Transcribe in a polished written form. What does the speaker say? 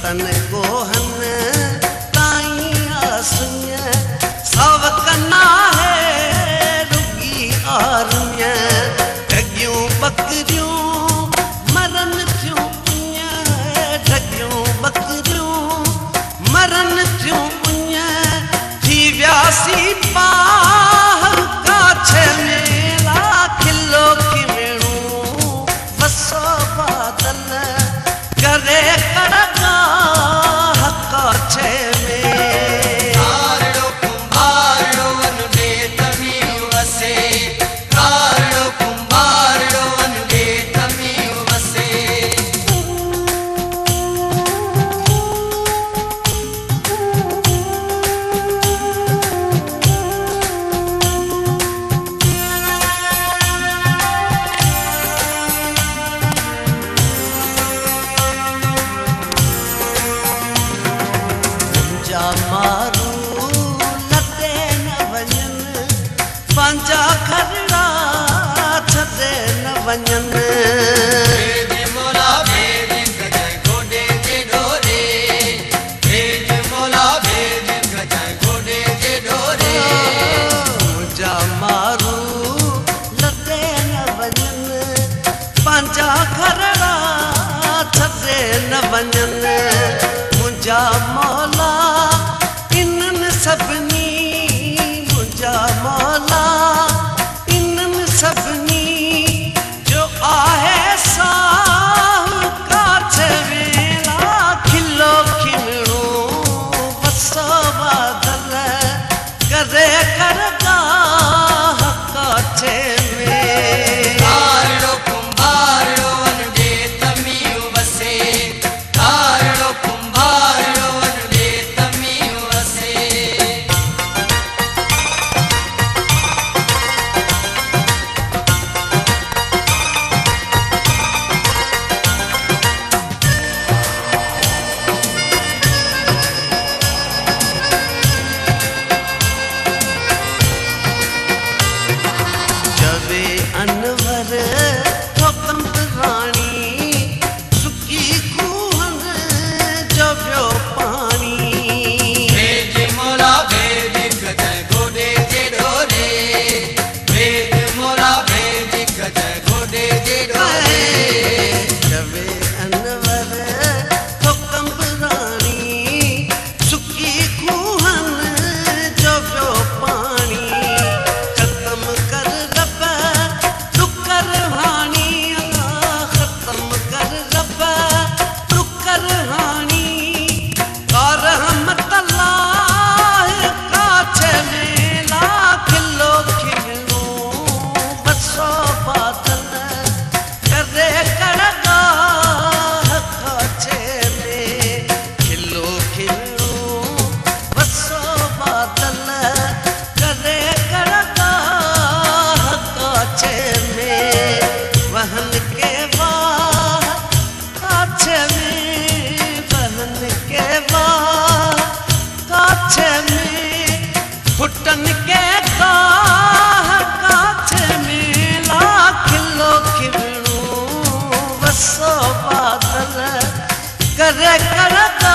तन गोहन ताई आसुय सावकना है रुगी आरुय ढगियों बकरियों मरन थियूं ढगियों बकरियों मरन थियूं थी व्यासी पाह काछे मेला खिलो खिमेणू वसो बादल करे कड़का काछे में कारो कुंभारो अनुडे तमी वसे कारो कुंभारो अनुडे तमी वसे मारू लटे न वञन पंहिंजा खरड़ा छॾे न वञन भेज मोला भेज गजाए गोडे जे डोरे भेज मोला भेज गजाए गोडे जे डोरे मुंहिंजा मारू लटे न वञन पंहिंजा खरड़ा छॾे न वञन मुंहिंजा मौला इन्हनि सभिनी मुंहिंजा मौला इन्हनि सभिनी जो आहे साहु काछ वेला खिलो खिमणो वसो बादल करे करदा काछे में कारो कुंभारो अनुडे तमी वसे कारो कुंभारो अनुडे तमी वसे जवे अनवर ठोकम रानी सुकी खूहन जव्यो पानी भेज मोला भेज गजाए गोडे जे डोरे भेज मोला भेज गजाए गोडे जे डोरे जवे अनवर ठोकम रानी सुकी खूहन जव्यो पानी खत्म कर रब डुकर हानी खत्म कर रब डुकर हानी कार रहमत अल्लाह काछे मेला खिलो खिलो बसो बादल करे कड़का काछे में खिलो खिलो बसो बादल करे कड़का काछे में वहन के वाह काछे में वहन के वाह काछे में फुटन के काह काछे में ला खिलो खिमणो वसो बादल करे करदा